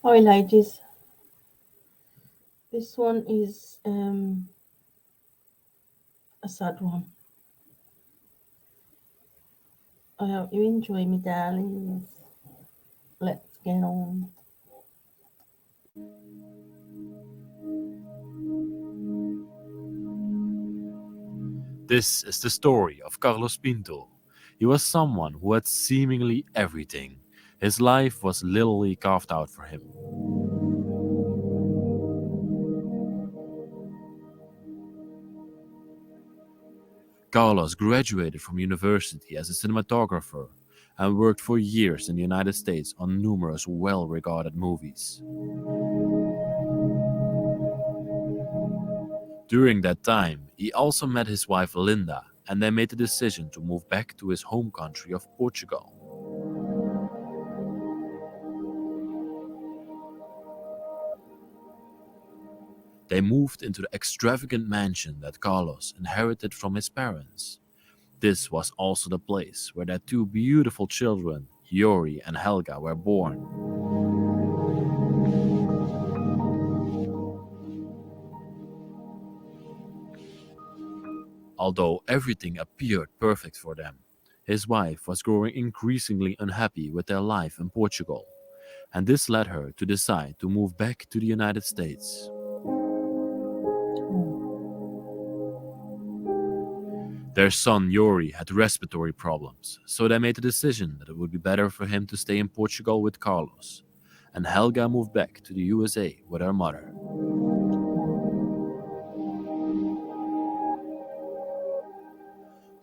Oh, I like this. This one is a sad one. I hope you enjoy me, darlings. Let's get on. This is the story of Carlos Pinto. He was someone who had seemingly everything. His life was literally carved out for him. Carlos graduated from university as a cinematographer and worked for years in the United States on numerous well-regarded movies. During that time, he also met his wife Linda, and they made the decision to move back to his home country of Portugal. They moved into the extravagant mansion that Carlos inherited from his parents. This was also the place where their two beautiful children, Yori and Helga, were born. Although everything appeared perfect for them, his wife was growing increasingly unhappy with their life in Portugal, and this led her to decide to move back to the United States. Their son Yori had respiratory problems, so they made the decision that it would be better for him to stay in Portugal with Carlos, and Helga moved back to the USA with her mother.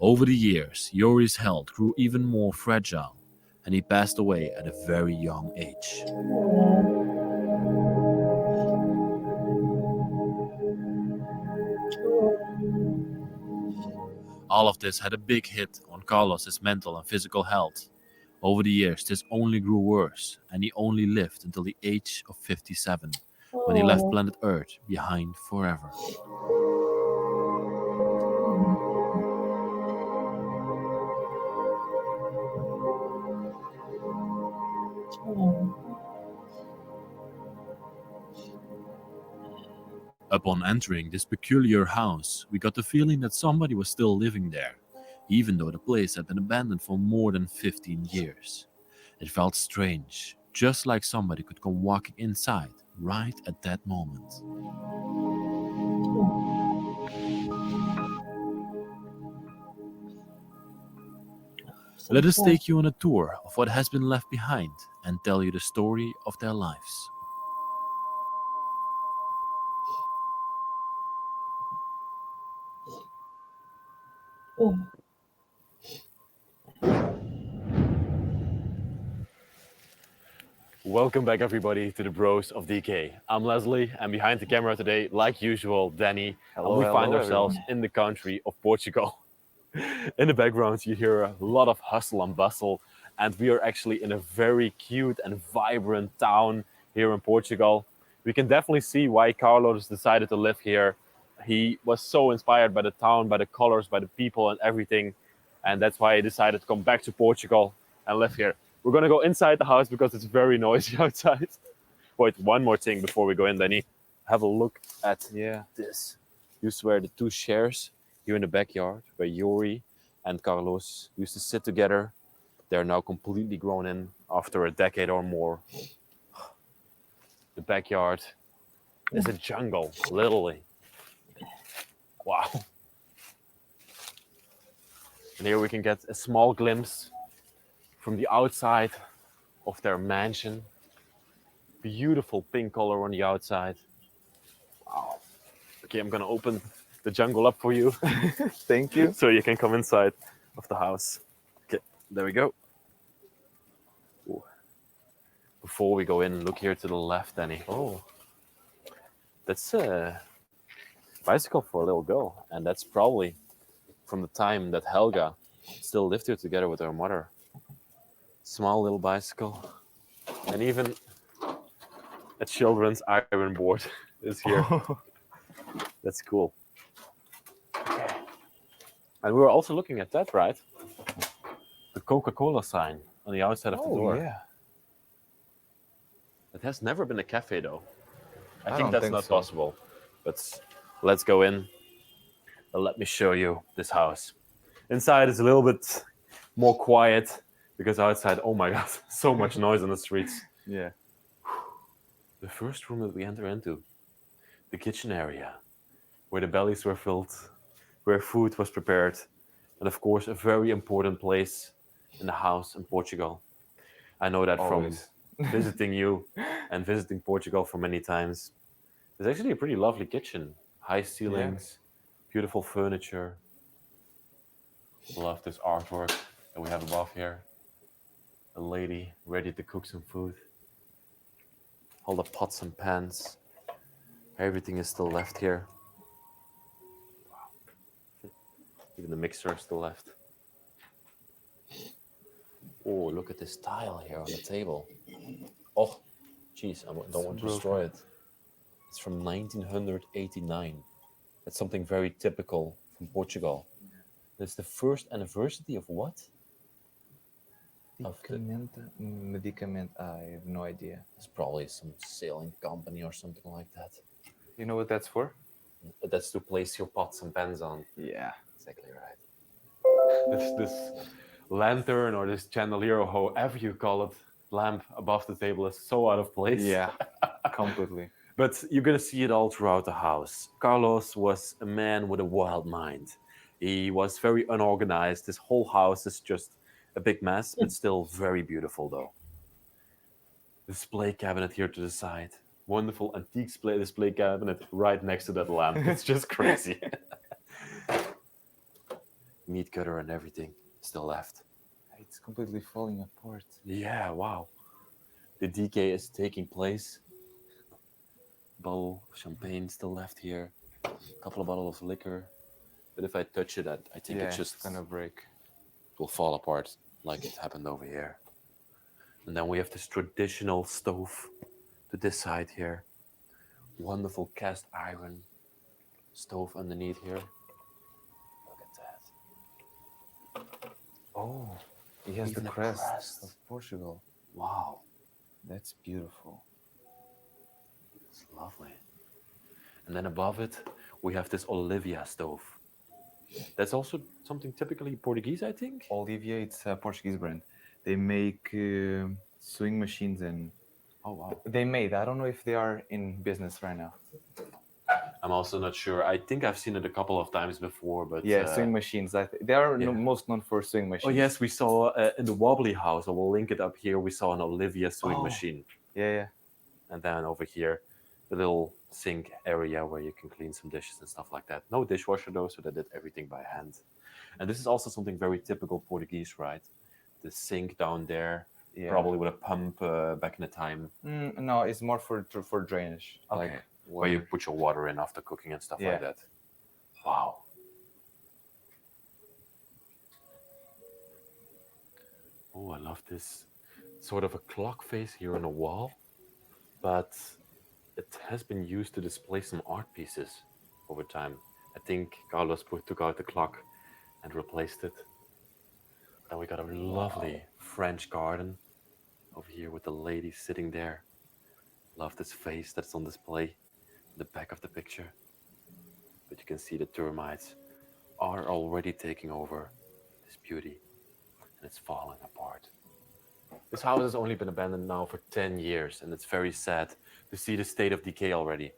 Over the years, Yori's health grew even more fragile, and he passed away at a very young age. All of this had a big hit on Carlos's mental and physical health. Over the years, this only grew worse, and he only lived until the age of 57, when he left Oh, planet Earth behind forever. oh, Upon entering this peculiar house, we got the feeling that somebody was still living there, even though the place had been abandoned for more than 15 years. It felt strange, just like somebody could come walking inside right at that moment. oh. So Let us sad. take you on a tour of what has been left behind and tell you the story of their lives. Oh, Welcome back, everybody, to the Bros of DK. I'm Leslie, and behind the camera today, like usual, Danny, and Hello, we find hello, ourselves everyone. in the country of Portugal. In the background, you hear a lot of hustle and bustle, and we are actually in a very cute and vibrant town here in Portugal. We can definitely see why Carlos decided to live here. He was so inspired by the town, by the colors, by the people, and everything, and that's why he decided to come back to Portugal and live here. We're gonna go inside the house because it's very noisy outside. Wait, one more thing before we go in, Danny. Have a look at this. You swear the two chairs here in the backyard where Yori and Carlos used to sit together. They're now completely grown in after a decade or more. The backyard is a jungle, literally. Wow. And here we can get a small glimpse from the outside of their mansion. Beautiful pink color on the outside. Wow. Okay, I'm gonna open the jungle up for you Thank you. so you can come inside of the house. Okay, there we go. Ooh. Before we go in, look here to the left, Danny. Oh, That's a bicycle for a little girl, and that's probably from the time that Helga still lived here together with her mother. Small little bicycle, and even a children's iron board is here. That's cool. Okay. And we were also looking at that, right? The Coca-Cola sign on the outside of the oh door. yeah. It has never been a cafe though. I I think don't that's think not so. possible. But let's go in and let me show you this house. Inside is a little bit more quiet because outside, oh my god, so much noise on the streets. Yeah. The first room that we enter into, the kitchen area, where the bellies were filled, where food was prepared, and of course, a very important place in the house in Portugal. I know that Always. from visiting you and visiting Portugal for many times. It's actually a pretty lovely kitchen. High ceilings, beautiful furniture. Love this artwork that we have above here. A lady ready to cook some food. All the pots and pans. Everything is still left here. Wow. Even the mixer is still left. Oh, look at this tile here on the table. Oh, jeez, I don't want to destroy it. It's from 1989. That's something very typical from Portugal. It's the first anniversary of what? Medicament. I have no idea. It's probably some sailing company or something like that. You know what that's for? That's to place your pots and pans on. Yeah. Exactly right. This lantern or this chandelier or however you call it, lamp above the table is so out of place. Yeah. Completely. But you're gonna see it all throughout the house. Carlos was a man with a wild mind. He was very unorganized. This whole house is just a big mess, but still very beautiful though. Display cabinet here to the side. Wonderful antique display cabinet right next to that lamp. It's just crazy. Meat cutter and everything still left. It's completely falling apart. Yeah, wow. The decay is taking place. Bottle of champagne still left here. A couple of bottles of liquor. But if I touch it, I think it's just gonna break. will fall apart like it happened over here. And then we have this traditional stove to this side here. Wonderful cast iron stove underneath here. Look at that. Oh, he has Even the the crest crest. of Portugal. Wow, That's beautiful. it's lovely. And then above it, we have this Olivia stove. That's also something typically Portuguese, I think. Olivia, it's a Portuguese brand. They make sewing machines and Oh, wow. they made. I don't know if they are in business right now. I'm also not sure. I think I've seen it a couple of times before, but Yeah, sewing machines. They are yeah. most known for sewing machines. Oh yes, we saw in the Wobbly House. I will link it up here. We saw an Olivia sewing Oh. machine, Yeah. and then over here, the little sink area where you can clean some dishes and stuff like that. No dishwasher though, so they did everything by hand. And this is also something very typical Portuguese, right? The sink down there, Yeah. probably with a pump back in the time, No, it's more for drainage. Okay. Like where you put your water in after cooking and stuff Yeah. like that. Wow. Oh, I love this sort of a clock face here on the wall, but it has been used to display some art pieces over time. I think Carlos took out the clock and replaced it. Then we got a lovely French garden over here with the lady sitting there. Love this face that's on display in the back of the picture. But you can see the termites are already taking over this beauty and it's falling apart. This house has only been abandoned now for 10 years and it's very sad to see the state of decay already.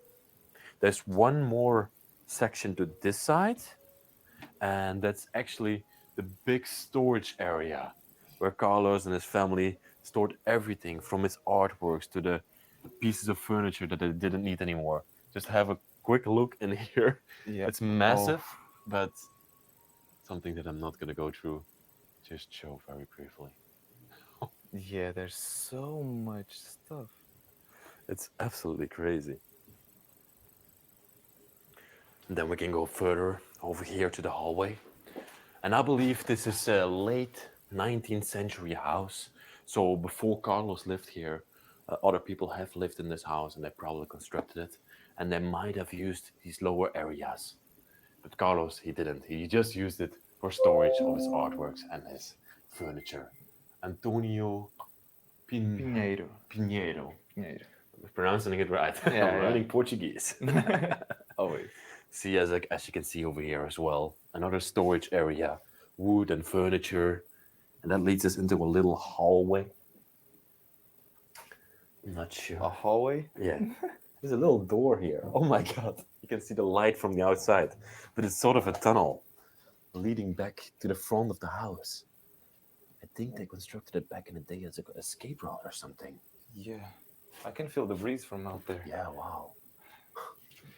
There's one more section to this side and that's actually the big storage area where Carlos and his family stored everything from his artworks to the pieces of furniture that they didn't need anymore. Just have a quick look in here. Yeah. It's massive, but something that I'm not going to go through. Just show very briefly. Yeah, there's so much stuff. It's absolutely crazy. And then we can go further over here to the hallway. And I believe this is a late 19th century house. So before Carlos lived here, other people have lived in this house and they probably constructed it. And they might have used these lower areas. But Carlos, he didn't. He just used it for storage of his artworks and his furniture. Antonio Pinheiro. Pinheiro. We're pronouncing it right. Yeah, yeah. Learning Portuguese. Always. See, as you can see over here as well, another storage area, wood and furniture, and that leads us into a little hallway. I'm not sure. A hallway. Yeah, there's a little door here. Oh my god, you can see the light from the outside, but it's sort of a tunnel leading back to the front of the house. I think they constructed it back in the day as an escape route or something. Yeah, I can feel the breeze from out there. Yeah, wow.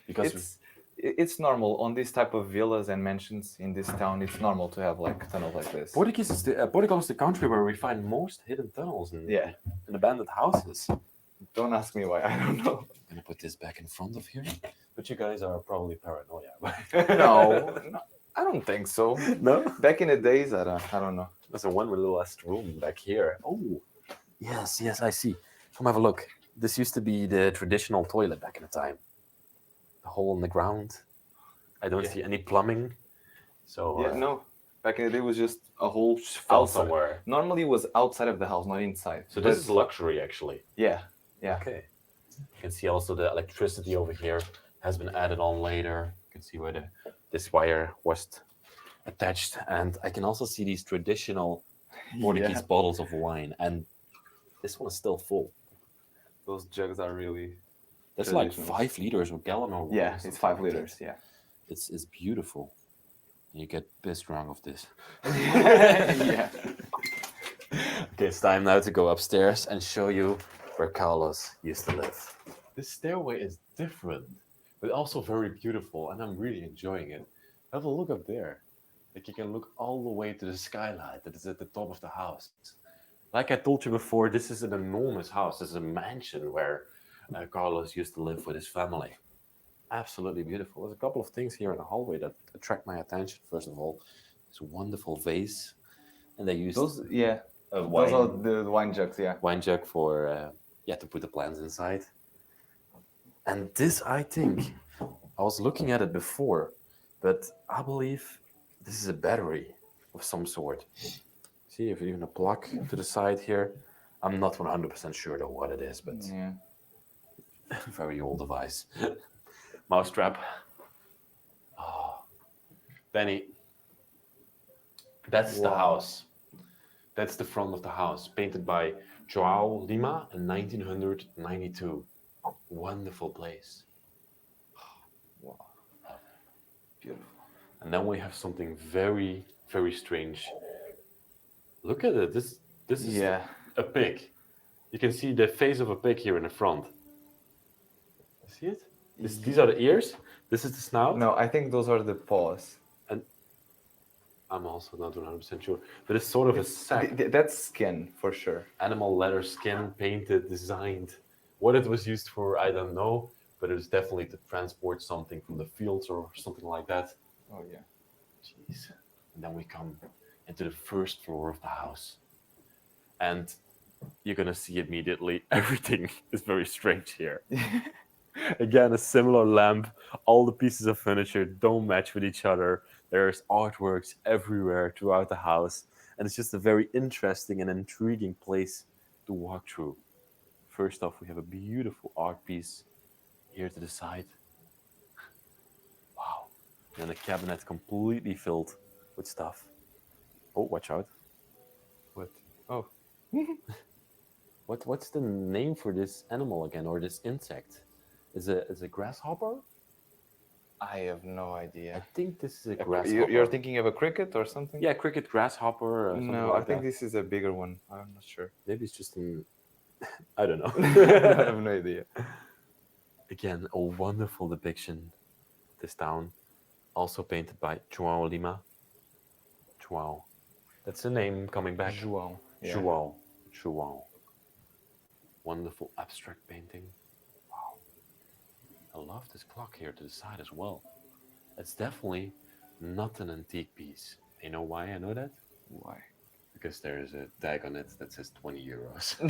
Because It's normal on this type of villas and mansions in this town. It's normal to have like tunnels like this. Portugal is the country where we find most hidden tunnels and Yeah. abandoned houses. Don't ask me why. I don't know. I'm gonna put this back in front of here. But you guys are probably paranoia. No, I don't think so. No? Back in the days, I don't know. There's a one with a little last room back here. Oh, yes, I see. Come have a look. This used to be the traditional toilet back in the time. The hole in the ground. I don't see any plumbing. So Yeah, no. Back in the day, it was just a whole fell outside. somewhere. Normally, it was outside of the house, not inside. So this is luxury, actually. Yeah. Yeah. Okay. You can see also the electricity over here has been added on later. You can see where this wire was attached, and I can also see these traditional Portuguese bottles of wine, and this one is still full. Those jugs are really. That's like Traditional. 5 liters or gallon or Yeah, something it's 5 like that. liters. Yeah. It's beautiful. You get pissed drunk of this. Yeah. Okay, it's time now to go upstairs and show you where Carlos used to live. This stairway is different, but also very beautiful, and I'm really enjoying it. Have a look up there. Like you can look all the way to the skylight that is at the top of the house. Like I told you before, this is an enormous house. This is a mansion where Carlos used to live with his family. Absolutely beautiful. There's a couple of things here in the hallway that attract my attention. First of all, this wonderful vase, and they used Those, yeah. a Those are wine, the wine jugs. Yeah. wine jug for to put the plants inside. And this, I think, I was looking at it before, but I believe this is a battery of some sort. See, if even a plug to the side here. I'm not 100% sure though what it is, but Yeah. very old device. Mousetrap. Oh, Danny, that's the Wow. house. That's the front of the house, painted by João Lima in 1992. Wonderful place. Wow. Beautiful. And then we have something very, very strange. Look at it. This is Yeah. a pig. You can see the face of a pig here in the front. See it? These are the ears. This is the snout. No, I think those are the paws. I'm also not 100% sure, but it's sort of a sack. That's skin for sure. Animal leather skin, painted, designed. What it was used for, I don't know, but it was definitely to transport something from the fields or something like that. Oh yeah. Jeez. And then we come into the first floor of the house. And you're going to see immediately everything is very strange here. Again, a similar lamp. All the pieces of furniture don't match with each other. There's artworks everywhere throughout the house. And it's just a very interesting and intriguing place to walk through. First off, we have a beautiful art piece here to the side. Wow. And a cabinet completely filled with stuff. Oh, watch out. What? Oh. What's the name for this animal again, or this insect? Is it a grasshopper? I have no I idea. think this is a grasshopper. You're thinking of a cricket or something? Yeah, cricket, grasshopper. Or something No, like I think that. this is a bigger one. I'm not sure. Maybe it's just an. I don't know. I have no idea. Again, a wonderful depiction of this town, also painted by João Lima. João. That's the name coming back. João. Yeah. João. Wonderful abstract painting. Wow. I love this clock here to the side as well. It's definitely not an antique piece. You know why I know that? Why? Because there is a tag on it that says 20 euros.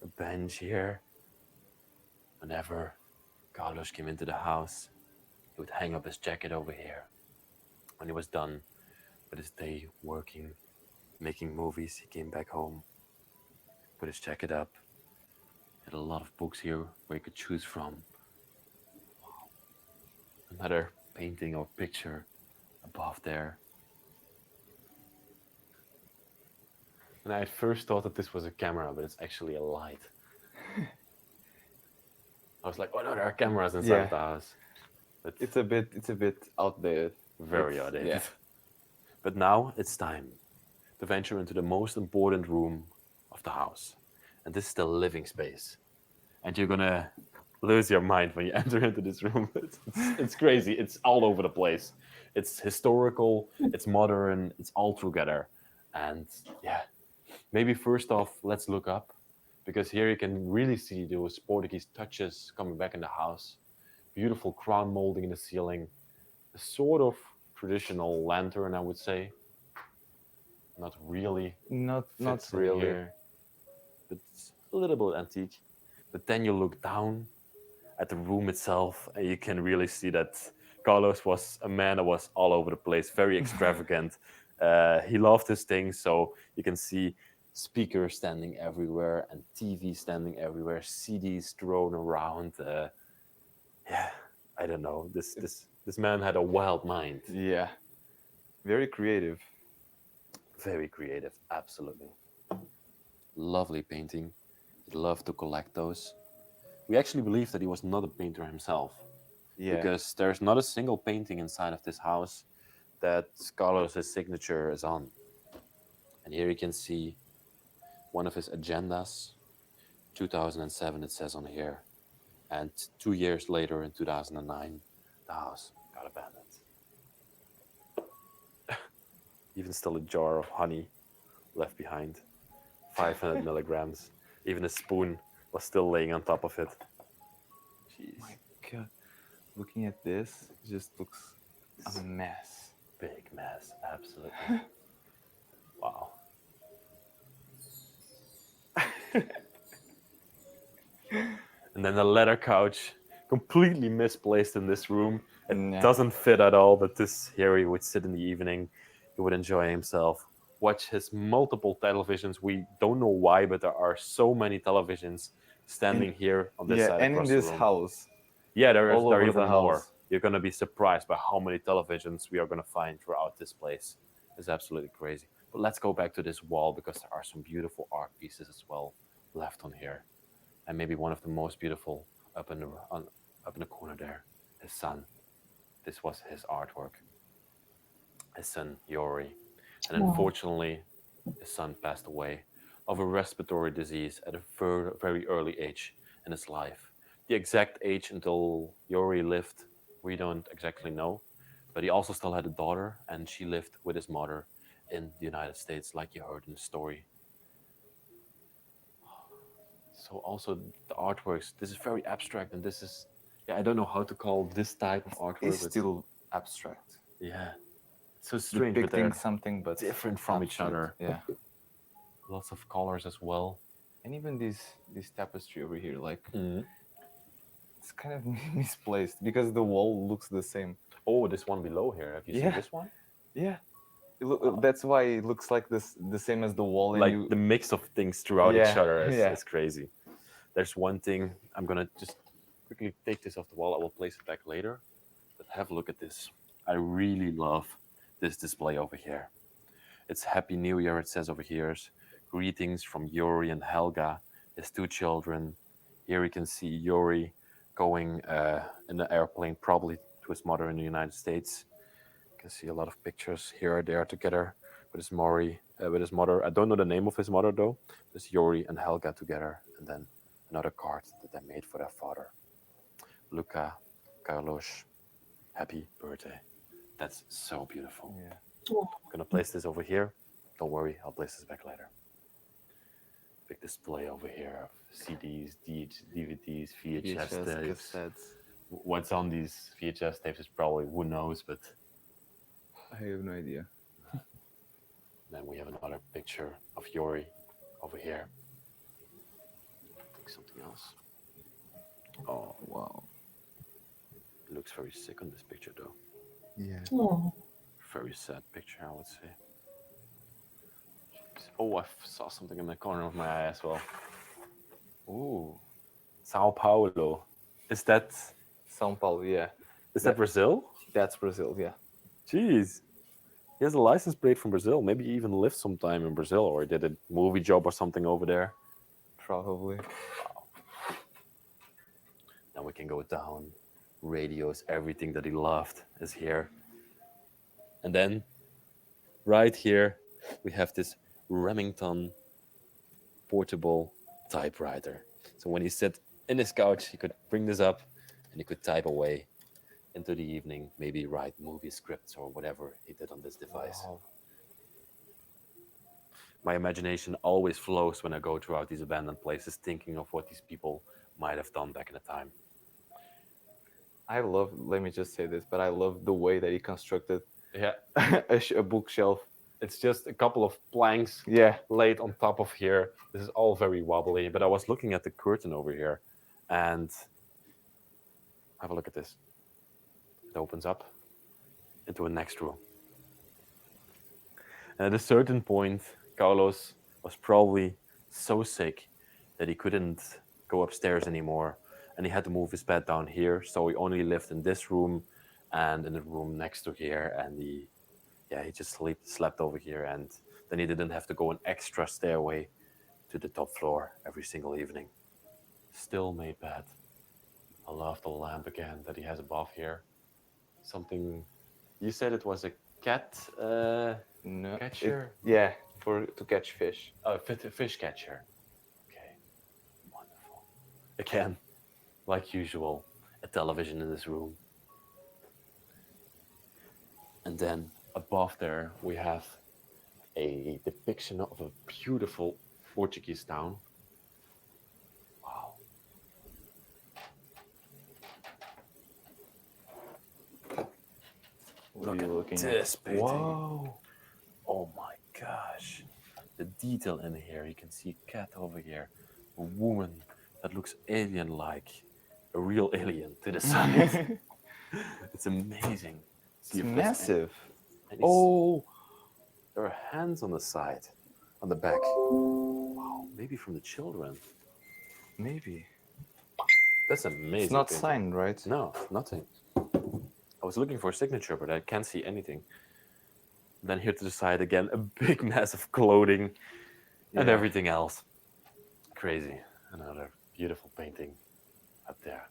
A bench here. Whenever Carlos came into the house, he would hang up his jacket over here. When he was done with his day working, making movies, he came back home. put his jacket up. Had a lot of books here where you could choose from. Another painting or picture above there. And I at first thought that this was a camera, but it's actually a light. I was like, oh no, there are cameras inside Yeah. of the house. But It's a bit outdated. very It's- outdated. Yeah. But now it's time to venture into the most important room of the house. And this is the living space. And you're gonna lose your mind when you enter into this room. It's crazy. It's all over the place. It's historical, it's modern, it's all together. And yeah, maybe first off, let's look up. Because here you can really see those Portuguese touches coming back in the house. Beautiful crown molding in the ceiling. A sort of traditional lantern, I would say. Not really. Not Fits in really. here, but it's a little bit antique. But then you look down at the room itself, and you can really see that Carlos was a man that was all over the place, very extravagant. He loved his things, so you can see speakers standing everywhere and TV standing everywhere, CDs thrown around. Yeah, I don't know. This man had a wild mind. Yeah. Very creative. Very creative, absolutely. Lovely painting. He loved to collect those. We actually believe that he was not a painter himself, Yeah. because there's not a single painting inside of this house that Carlos's signature is on. And here you can see one of his agendas. 2007 it says on here, and 2 years later in 2009 the house got abandoned. Even still a jar of honey left behind, 500 milligrams. Even a spoon was still laying on top of it. Jeez. My God. Looking at this, it just looks a mess. Big mess, absolutely. Wow. And then the leather couch, completely misplaced in this room. It Nah. doesn't fit at all, but this here he would sit in the evening, he would enjoy himself, watch his multiple televisions. We don't know why, but there are so many televisions standing here on this Yeah, side and in across the this room. house. Yeah, there all are over even the more. house. You're gonna be surprised by how many televisions we are gonna find throughout this place. It's absolutely crazy. But let's go back to this wall, because there are some beautiful art pieces as well left on here, and maybe one of the most beautiful up in the corner there. His son. This was his artwork. His son Yori, and Wow. unfortunately, his son passed away of a respiratory disease at a very early age in his life. The exact age until Yori lived, we don't exactly know, but he also still had a daughter, and she lived with his mother in the United States, like you heard in the story. So also the artworks, this is very abstract, and this is, yeah, I don't know how to call this type of artwork. It's but still abstract. yeah, it's so strange, but Depicting they're something, but different from each abstract. other. Yeah. Lots of colors as well. And even this tapestry over here, like Mhm. it's kind of misplaced because the wall looks the same. Oh, this one below here. Have you seen Yeah. this one? Yeah. That's why it looks like the same as the wall. And Like you, the mix of things throughout each Yeah, other is, yeah. is crazy. There's one thing, I'm gonna just quickly take this off the wall. I will place it back later. But have a look at this. I really love this display over here. It's Happy New Year, it says over here. Greetings from Yori and Helga, his two children. Here you can see Yori going in the airplane, probably to his mother in the United States. You can see a lot of pictures here or there together with his with his mother. I don't know the name of his mother though. There's Yori and Helga together, and then another card that they made for their father. Luca, Carlos, happy birthday. That's so beautiful. yeah. I'm gonna place this over here. Don't worry, I'll place this back later. Big display over here of CDs, DVDs, VHS tapes. cassettes. What's on these VHS tapes is probably who knows, but I have no idea. then we have another picture of Yori over here. Take something else. Oh, Wow. he looks very sick on this picture though. Yeah. Oh, Very sad picture, I would say. Oh, saw something in the corner of my eye as well. Ooh, Sao Paulo. Is that São Paulo, yeah. that Brazil? That's Brazil, yeah. Jeez. He has a license plate from Brazil. Maybe he even lived sometime in Brazil or did a movie job or something over there. Probably. Now we can go down. Radios, everything that he loved is here. And then, right here, we have this Remington portable typewriter. So when he sat in his couch, he could bring this up and he could type away into the evening, maybe write movie scripts or whatever he did on this device. Wow. My imagination always flows when I go throughout these abandoned places, thinking of what these people might have done back in the time. I love, let me just say this, but I love the way that he constructed Yeah, a bookshelf. it's just a couple of planks Yeah. laid on top of here. This is all very wobbly, but I was looking at the curtain over here and have a look at this. It opens up into a next room. And at a certain point, Carlos was probably so sick that he couldn't go upstairs anymore and he had to move his bed down here. So he only lived in this room and in the room next to here. And he just slept over here. And then he didn't have to go an extra stairway to the top floor every single evening. Still made bed. I love the lamp again that he has above here. Something, you said it was a cat No. catcher? Yeah, to catch fish. Oh, fish catcher. Okay, wonderful. Again, like usual, a television in this room. And then above there, we have a depiction of a beautiful Portuguese town. Wow. What are you looking this at? painting. Whoa. Oh my gosh. The detail in here. You can see a cat over here. A woman that looks alien-like. A real alien to the side. It's amazing. See It's if there's massive. any- Oh, there are hands on the side, on the back. Wow, maybe from the children. maybe. That's amazing. It's not painting. signed, right? No, nothing. I was looking for a signature, but I can't see anything. Then here to the side again, a big mess of clothing and Yeah. everything else. Crazy. Another beautiful painting up there.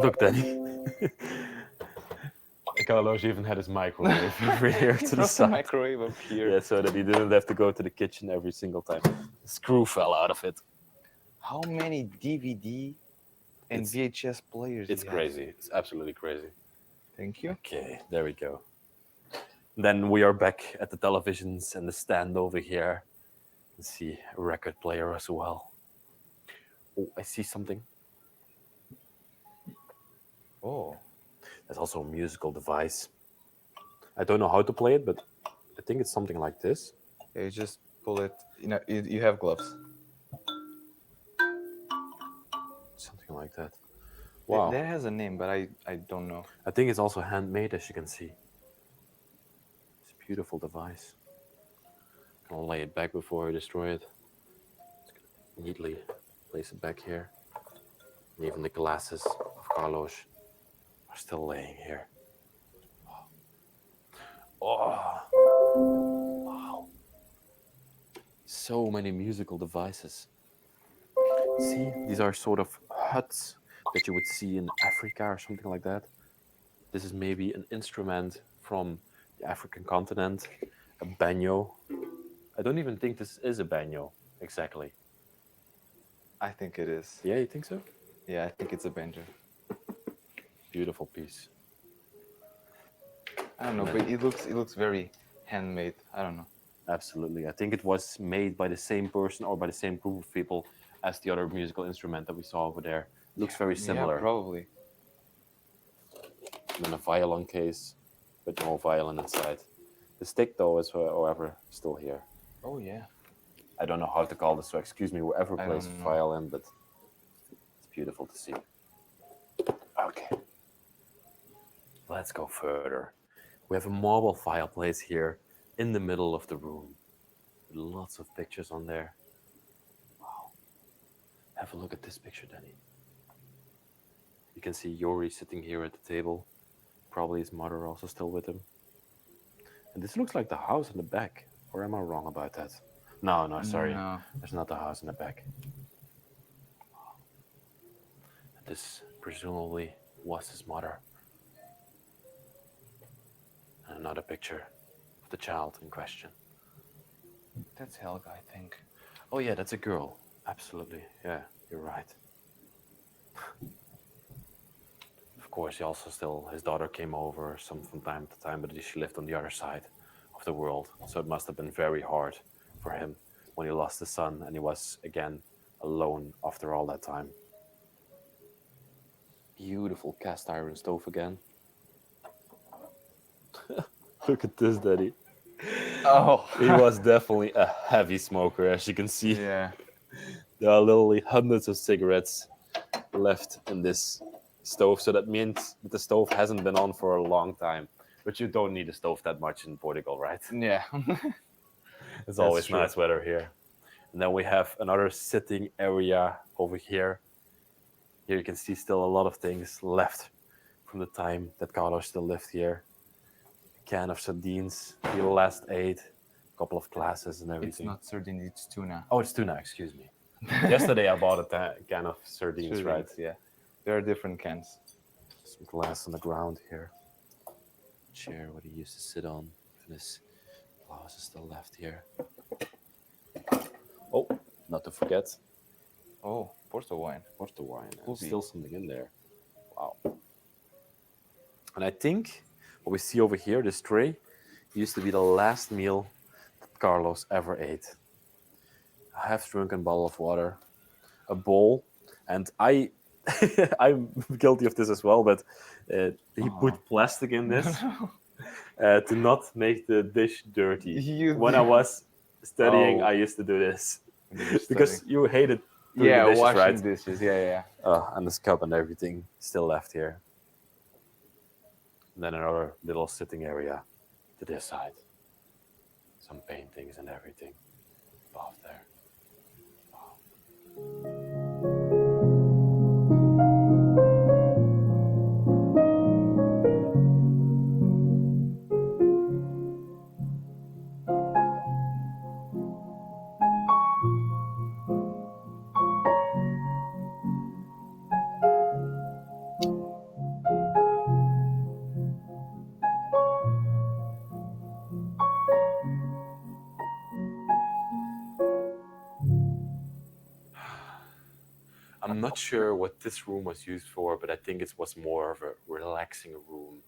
Look, Danny. Carlos even had his microwave over here to the Brought side. microwave up here. Yeah, so that he didn't have to go to the kitchen every single time. The screw fell out of it. How many DVD and It's- VHS players? It's do you have? crazy. It's absolutely crazy. Thank you. Okay, there we go. Then we are back at the televisions and the stand over here. You see a record player as well. Oh, I see something. Oh, There's also a musical device. I don't know how to play it, but I think it's something like this. yeah, you just pull it. You know, you have gloves. Something like that. Wow. That has a name, but I don't know. I think it's also handmade, as you can see. It's a beautiful device. Gonna lay it back before I destroy it. Just gonna neatly place it back here. And even the glasses of Carlos are still laying here. Oh, wow. So many musical devices. See, these are sort of huts that you would see in Africa or something like that. This is maybe an instrument from the African continent, a banjo. I don't even think this is a banjo, exactly. I think it is. Yeah, you think so? Yeah, I think it's a banjo. Beautiful piece. I don't know, but it looks very handmade. I don't know. Absolutely. I think it was made by the same person or by the same group of people as the other musical instrument that we saw over there. Looks very similar. Yeah, probably. And then a violin case with no violin inside. The stick, though, is, however, still here. Oh yeah. I don't know how to call this, so excuse me, whoever I plays don't know. violin, but it's beautiful to see. Okay. Let's go further. We have a marble fireplace here in the middle of the room. With lots of pictures on there. Wow. Have a look at this picture, Danny. You can see Yori sitting here at the table. Probably his mother also still with him. And this looks like the house in the back. Or am I wrong about that? No, sorry. No. There's not the house in the back. This presumably was his mother. And another picture of the child in question. That's Helga, I think. Oh yeah, that's a girl. Absolutely. Yeah, you're right. Of course, he also still, his daughter came over some from time to time, but she lived on the other side of the world. So it must have been very hard for him when he lost his son and he was again alone after all that time. Beautiful cast iron stove again. Look at this, Daddy. Oh. He was definitely a heavy smoker, as you can see. Yeah. There are literally hundreds of cigarettes left in this stove, so that means that the stove hasn't been on for a long time. But you don't need a stove that much in Portugal, right? Yeah. It's That's always true. nice weather here. And then we have another sitting area over here. Here you can see still a lot of things left from the time that Carlos still lived here. A can of sardines, the last aid, a couple of glasses and It's everything. not sardine, it's tuna. Oh, it's tuna, excuse me. Yesterday I bought a can of sardines, right? Yeah. There are different cans. Some glass on the ground here. Chair what he used to sit on. And his blouse is still left here. Oh, not to forget, Oh, Porto wine. Porto wine. There's Could be. still something in there. Wow. And I think what we see over here, this tray, used to be the last meal that Carlos ever ate. A half-drunken bottle of water, a bowl, and I'm guilty of this as well, but he put plastic in this to not make the dish dirty. When I was studying, Oh. I used to do this You're because studying. you hated doing Yeah, the dishes, washing right? dishes. Yeah. And this cup and everything still left here. And then another little sitting area to this side. Some paintings and everything above there. Wow. I'm not sure what this room was used for, but I think it was more of a relaxing room.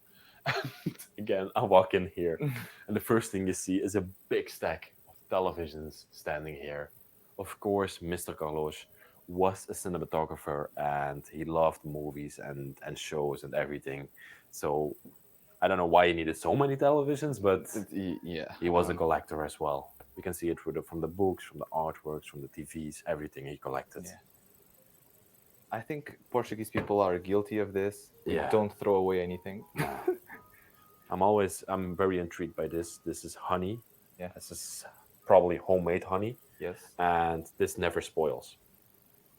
Again, I walk in here, and the first thing you see is a big stack of televisions standing here. Of course, Mr. Carlos was a cinematographer, and he loved movies and shows and everything. So I don't know why he needed so many televisions, but Yeah. he was a collector as well. You can see it from the books, from the artworks, from the TVs, everything he collected. Yeah. I think Portuguese people are guilty of this. We Yeah. don't throw away anything. I'm very intrigued by this. This is honey. Yeah. This is probably homemade honey, Yes. and this never spoils.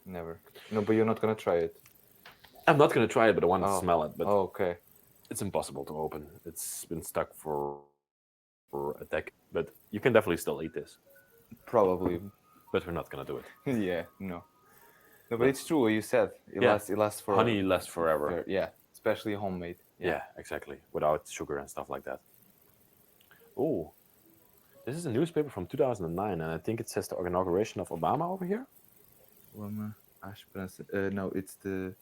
Never. No, but you're not gonna try it. I'm not gonna try it, but I want to Oh. smell it. But Oh, okay. it's impossible to open. It's been stuck for a decade. But you can definitely still eat this. Probably. But we're not gonna do it. Yeah. No, but it's true what you said. It Yeah. lasts for Honey lasts forever. Yeah, especially homemade. Yeah, exactly. Without sugar and stuff like that. Oh, this is a newspaper from 2009, and I think it says the inauguration of Obama over here. No, it's the.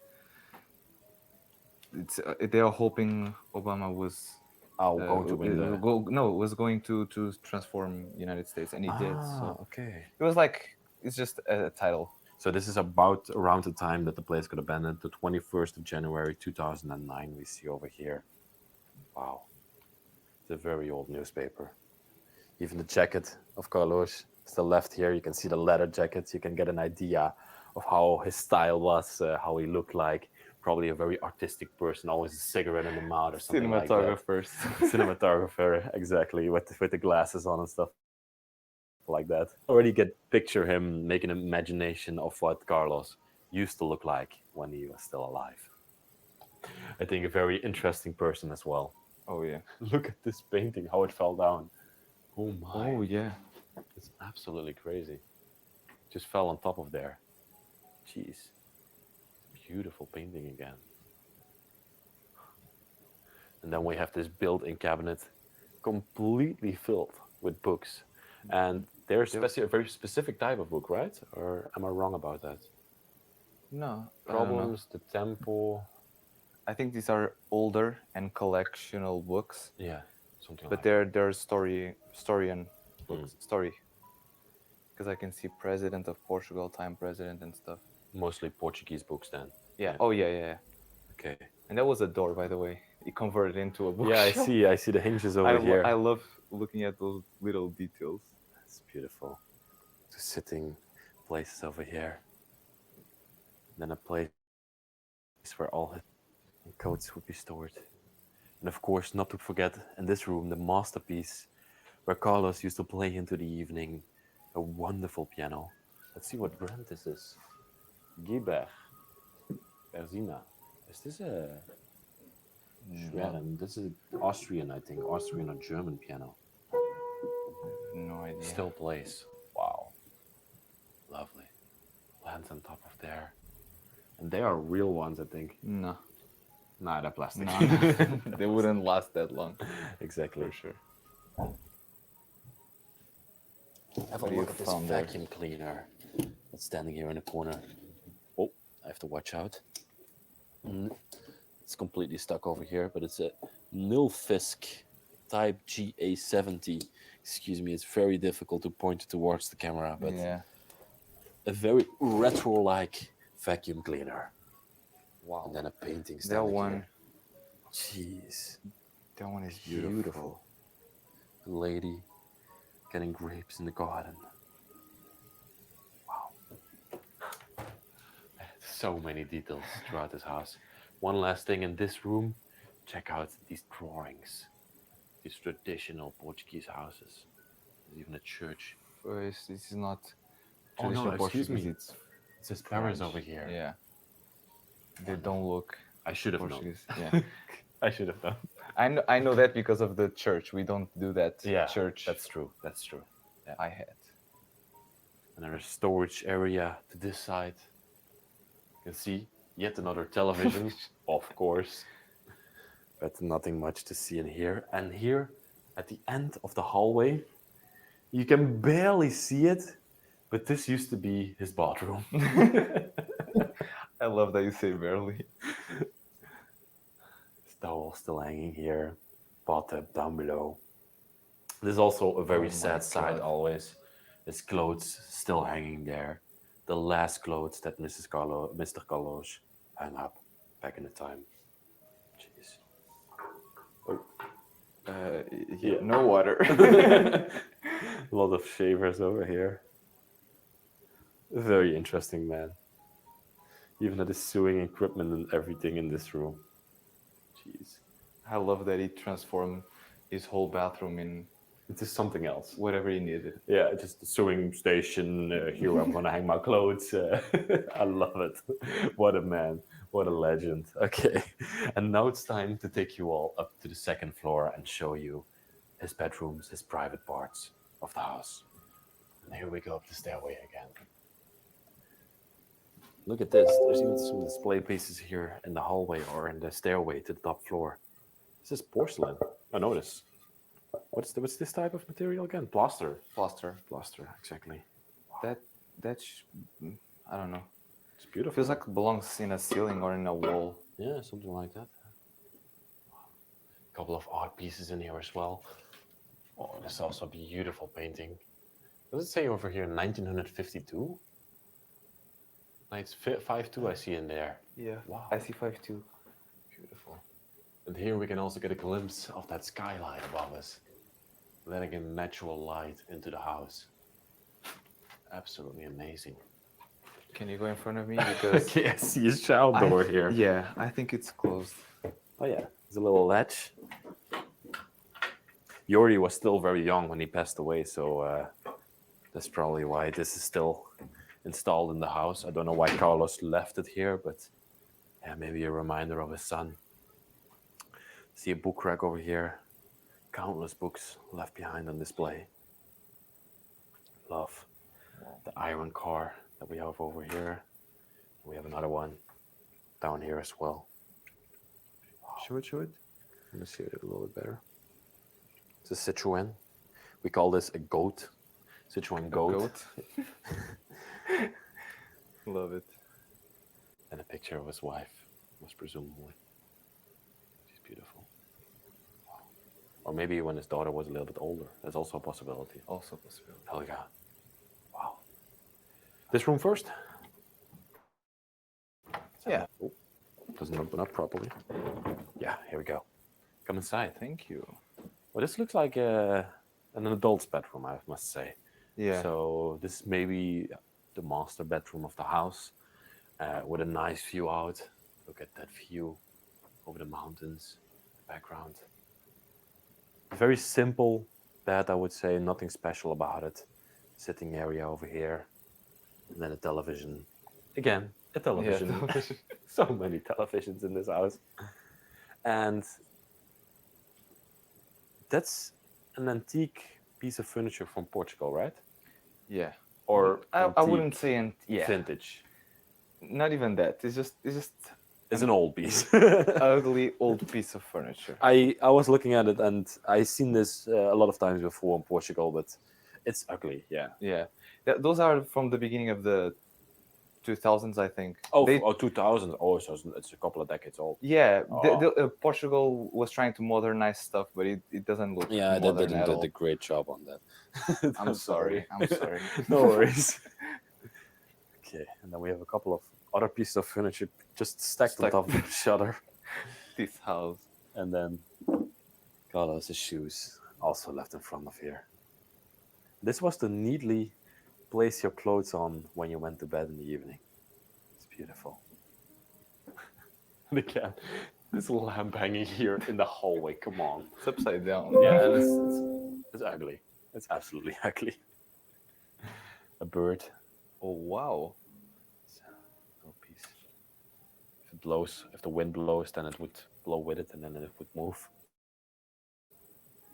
It's they are hoping Obama was. Going to win the. was going to transform United States, and he did. So Okay. it was like it's just a title. So this is about around the time that the place got abandoned, the 21st of January 2009. We see over here. Wow, it's a very old newspaper. Even the jacket of Carlos still left here. You can see the leather jackets. You can get an idea of how his style was, how he looked like. probably a very artistic person, always a cigarette in the mouth or something like that. Cinematographers. Cinematographer, exactly, with the glasses on and stuff like that. Already get picture him making an imagination of what Carlos used to look like when he was still alive. I think a very interesting person as well. Oh yeah. Look at this painting, how it fell down. Oh my. Oh yeah. It's absolutely crazy. Just fell on top of there. Jeez. Beautiful painting again. And then we have this built-in cabinet completely filled with books. And they're a very specific type of book, right? Or am I wrong about that? No. I don't know. Problems, the temple. I think these are older and collectional books, Yeah, something but like they're historian books. Story. Because I can see President of Portugal, Time President, and stuff. mostly Portuguese books then. Yeah. Yeah. Oh yeah, yeah, yeah. Okay. And that was a door, by the way. It converted into a book. Yeah, I see the hinges over here. I love looking at those little details. It's beautiful. The sitting places over here. And then a place where all his coats would be stored. And of course, not to forget, in this room, the masterpiece where Carlos used to play into the evening. A wonderful piano. Let's see what brand this is. Gieber. Berzina. Is this a Schwerin? This is Austrian, I think. Austrian or German piano. No idea. Still plays. Wow. Lovely. Lands on top of there. And they are real ones, I think. No. Nah, they're plastic. No. They wouldn't last that long. Exactly. For sure. Have a What do look you at this found there? vacuum cleaner that's standing here in the corner. Oh, I have to watch out. It's completely stuck over here, but it's a Nilfisk Type GA70. Excuse me, it's very difficult to point towards the camera, but Yeah. a very retro-like vacuum cleaner. Wow. And then a painting That standing one. here. Jeez, That one is beautiful. The lady getting grapes in the garden. Wow. So many details throughout this house. One last thing in this room, check out these drawings. These traditional Portuguese houses. There's even a church. This is not Oh, no, traditional excuse Portuguese. me. It's It says Paris French. over here. Yeah. They don't look I should have known. Portuguese. Yeah. I should have known. I know that because of the church. We don't do that. Yeah, Church. that's true. That's true. I had. And there's a storage area to this side. You can see yet another television, of course. But nothing much to see in here. And here, at the end of the hallway, you can barely see it, but this used to be his bathroom. I love that you say barely. His towel still hanging here, bathtub down below. There's also a very Oh my sad side God. always. His clothes still hanging there. The last clothes that Mr. Carlos hung up back in the time. Jeez. Yeah, no water. A lot of shavers over here. Very interesting man. Even had his sewing equipment and everything in this room. Jeez. I love that he transformed his whole bathroom in It is something else. whatever he needed. Yeah, just the sewing station. Here I'm gonna hang my clothes. I love it. What a man. What a legend. Okay. And now it's time to take you all up to the second floor and show you his bedrooms, his private parts of the house. And here we go up the stairway again. Look at this. There's even some display pieces here in the hallway or in the stairway to the top floor. This is porcelain. I notice. What's this type of material again? Plaster. Plaster. Plaster, exactly. I don't know. It's beautiful. Feels like it belongs in a ceiling or in a wall. Yeah, something like that. A couple of art pieces in here as well. Oh, this is also a beautiful painting. Does it say over here 1952? Like it's 5'2" I see in there. Yeah. Wow. I see 5'2". Beautiful. And here we can also get a glimpse of that skylight above us. Letting in natural light into the house. Absolutely amazing. Can you go in front of me? Because Okay, I see a child door here. Yeah, I think it's closed. Oh yeah, there's a little latch. Yori was still very young when he passed away, so that's probably why this is still installed in the house. I don't know why Carlos left it here, but yeah, maybe a reminder of his son. See a book rack over here. Countless books left behind on display. Love the iron car that we have over here. We have another one down here as well. Show it. Let me see it a little bit better. It's a Citroen. We call this a goat. Citroen goat. Love it. And a picture of his wife, most presumably. She's beautiful. Wow. Or maybe when his daughter was a little bit older. That's also a possibility. Also possible. Hell yeah. Wow. This room first? Yeah. Oh, doesn't open up properly. Yeah, here we go. Come inside. Thank you. Well, this looks like an adult's bedroom, I must say. Yeah. So this is maybe the master bedroom of the house, with a nice view out. Look at that view over the mountains, background. A very simple bed, I would say. Nothing special about it. Sitting area over here, and then a television. Again, a television. Yeah, television. So many televisions in this house, and that's an antique piece of furniture from Portugal, right? Yeah. Or I antique, wouldn't say vintage. Not even that. It's just It's an old piece. ugly old piece of furniture. I was looking at it and I seen this a lot of times before in Portugal, but it's ugly. Yeah. Yeah. Those are from the beginning of the 2000s, I think. Oh, They- 2000. Oh, so it's a couple of decades old. Yeah, Oh. Portugal was trying to modernize stuff, but it doesn't look Yeah, they modern didn't at did all. a great job on that. I'm sorry. I'm sorry. No worries. Okay, and then we have a couple of other pieces of furniture just stacked on Stacked. top of each other. This house. And then Carlos's shoes also left in front of here. This was to neatly place your clothes on when you went to bed in the evening. It's beautiful. And again, this lamp hanging here in the hallway. Come on. It's upside down. Yeah, and it's ugly. It's absolutely ugly. A bird. Oh wow. It's a little piece. If it blows, if the wind blows, then it would blow with it, and then it would move.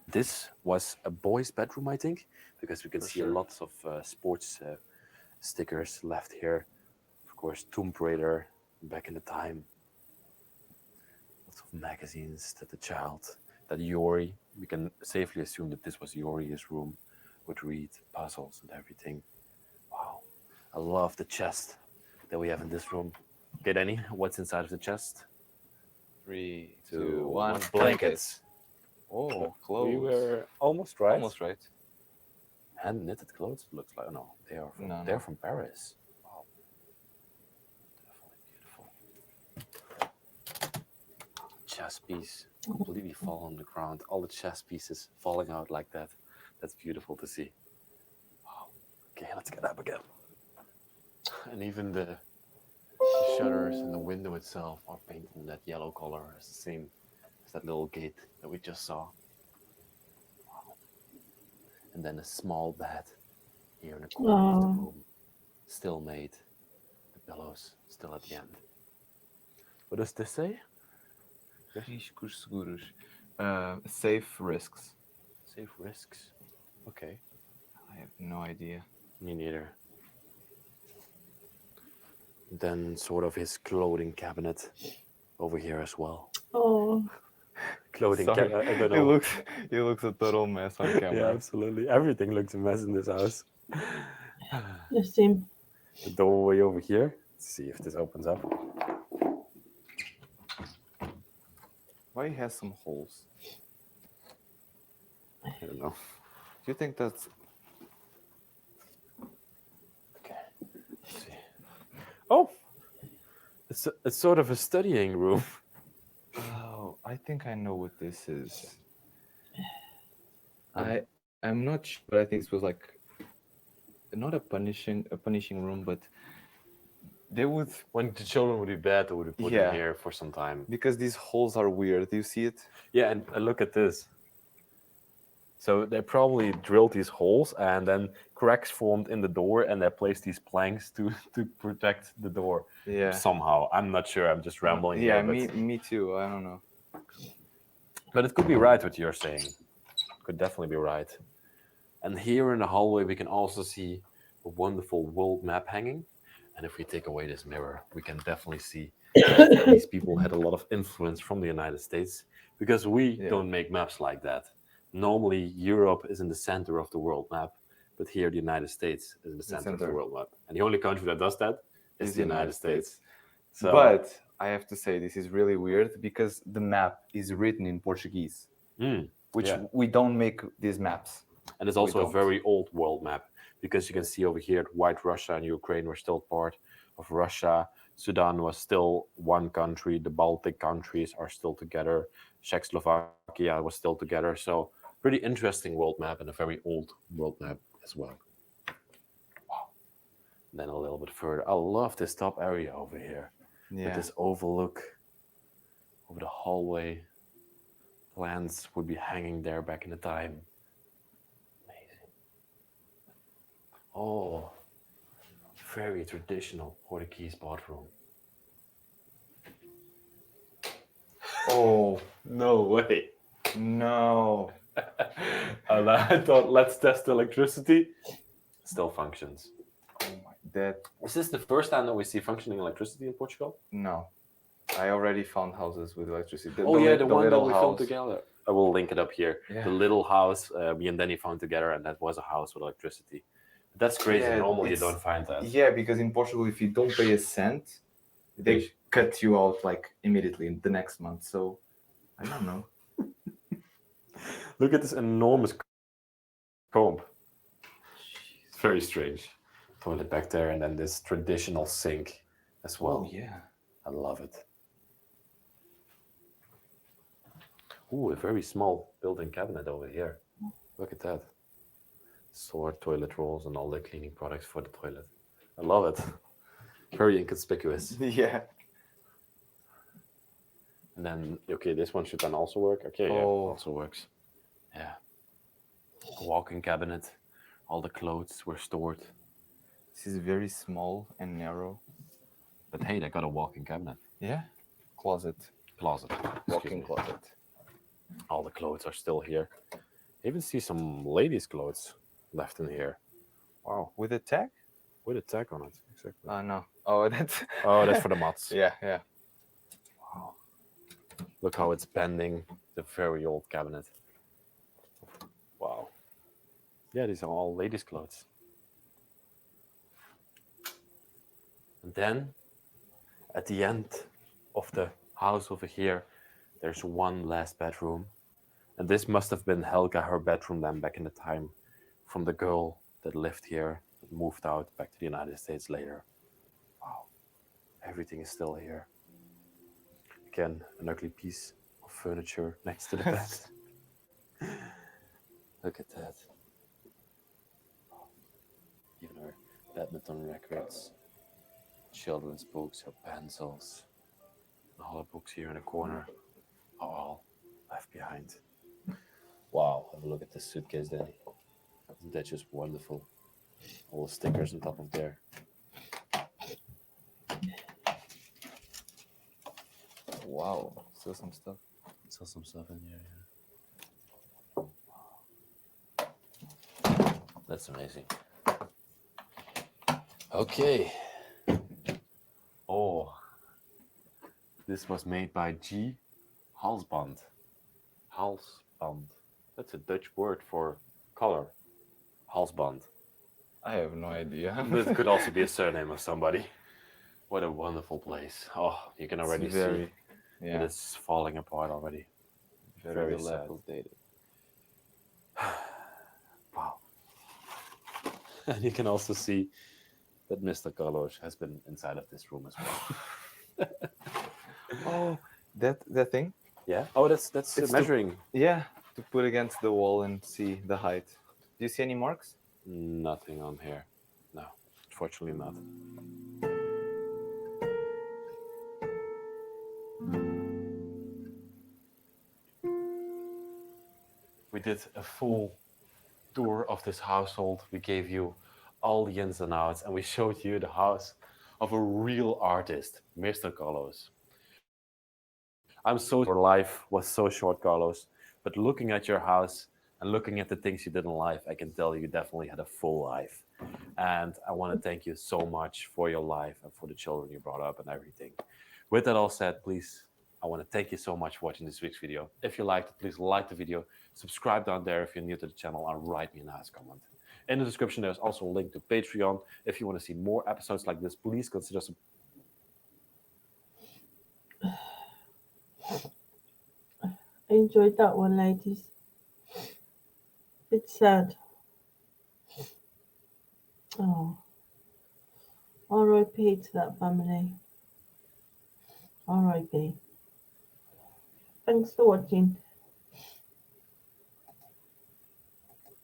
This was a boy's bedroom, I think, because we can For see sure. lots of sports stickers left here. Of course, Tomb Raider back in the time. Lots of magazines that the child, that Yori, we can safely assume that this was Yori's room, would read puzzles and everything. Wow. I love the chest that we have in this room. Get any? What's inside of the chest? 3, 2, 2, 1. 1. Blankets. Oh, clothes. We were almost right. Almost right. Hand knitted clothes, it looks like. Oh, no, they are from, No, they're no. from Paris. Wow. Definitely beautiful. Chess piece completely fall on the ground. All the chess pieces falling out like that. That's beautiful to see. Wow. Okay, let's get up again. And even the shutters and the window itself are painted in that yellow color. It's the same as that little gate that we just saw. Wow. And then a small bed here in the corner of the Oh. room. Still made. The pillows still at the end. What does this say? Riscos seguros. Safe risks. Safe risks. Okay. I have no idea. Me neither. Then sort of his clothing cabinet over here as well. Oh, Clothing Sorry. cabinet. I don't It know. looks a total mess on camera. Yeah, absolutely. Everything looks a mess in this house. the same. The doorway over here. Let's see if this opens up. Why it has some holes? I don't know. Do you think that's Okay. Let's see. Oh, it's sort of a studying room. Oh, I think I know what this is. I'm not sure, but I think this was like not a punishing room, but They would, When the children would be bad, they would be put Yeah. in here for some time. because these holes are weird. Do you see it? Yeah, and look at this. So they probably drilled these holes and then cracks formed in the door, and they placed these planks to protect the door Yeah. somehow. I'm not sure. I'm just rambling Yeah, here, but, me too. I don't know. but it could be right what you're saying. Could definitely be right. And here in the hallway, we can also see a wonderful world map hanging. And if we take away this mirror, we can definitely see that these people had a lot of influence from the United States, because we Yeah. don't make maps like that. Normally, Europe is in the center of the world map, but here the United States is in the center of the center. world map. And the only country that does that is Is the United States. So, But I have to say this is really weird because the map is written in Portuguese, which Yeah. we don't make these maps. and it's also a don't. very old world map, because you can see over here that White Russia and Ukraine were still part of Russia. Sudan was still one country. The Baltic countries are still together. Czechoslovakia was still together. So pretty interesting world map, and a very old world map as well. Wow. Then a little bit further. I love this top area over here with Yeah. this overlook over the hallway. Plants would be hanging there back in the time. Amazing. Oh, very traditional Portuguese bathroom. Oh No way. no. And I thought, let's test the electricity. Still functions. Oh my, that Is this the first time that we see functioning electricity in Portugal? no. I already found houses with electricity. The one that little we house. filmed together. I will link it up here. Yeah. The little house me and Danny found together, and that was a house with electricity. That's crazy. Yeah, Normally you it's- don't find that. Yeah, because in Portugal, if you don't pay a cent, they cut you out like immediately in the next month. So I don't know. Look at this enormous comb. It's very strange. Toilet back there, and then this traditional sink as well. Oh yeah. I love it. Ooh, a very small built-in cabinet over here. Look at that. Store toilet rolls and all the cleaning products for the toilet. I love it. Very inconspicuous. Yeah. And then, okay, this one should then also work. Okay, yeah, Oh. also works. Yeah. A walk-in cabinet. All the clothes were stored. This is very small and narrow. But hey, they got a walk-in cabinet. Yeah. Closet. Closet. Excuse Walk-in me. closet. All the clothes are still here. I even see some ladies' clothes left in here. Wow, With a tag? with a tag on it. Exactly. No. Oh, that's. Oh, that's for the mods. Yeah, yeah. Wow. Look how it's bending. The very old cabinet. Wow. Yeah, these are all ladies' clothes. And then, at the end of the house over here, there's one last bedroom. And this must have been Helga, her bedroom then back in the time, from the girl that lived here, that moved out back to the United States later. Wow. Everything is still here. Again, an ugly piece of furniture next to the bed. Look at that. Even her badminton records, children's books, her pencils, and all the books here in the corner are all left behind. Wow, have a look at this suitcase, Danny. Isn't that just wonderful? All the stickers on top of there. Wow. Still some stuff. Still some stuff in here, yeah. That's amazing. Okay. Oh. This was made by G. Halsband. Halsband. That's a Dutch word for color. Halsband. I have no idea. This could also be a surname of somebody. What a wonderful place. Oh, you can already It's very, see yeah, it's falling apart already. very very sad. dilapidated. Wow. And you can also see that Mr. Carlos has been inside of this room as well. Oh, that thing? Yeah. Oh, that's It's the- measuring. Yeah, to put against the wall and see the height. Do you see any marks? Nothing on here. No, fortunately not. did a full tour of this household. We gave you all the ins and outs, and we showed you the house of a real artist, Mr. Carlos. I'm so your life was so short, Carlos, but looking at your house and looking at the things you did in life, I can tell you definitely had a full life. And I want to thank you so much for your life and for the children you brought up and everything. With that all said, please, I want to thank you so much for watching this week's video. If you liked it, please like the video, subscribe down there if you're new to the channel, and write me a nice comment. In the description, there's also a link to Patreon. If you want to see more episodes like this, please consider I enjoyed that one, ladies. It's sad. Oh, R.I.P. to that family. R.I.P. Thanks for watching.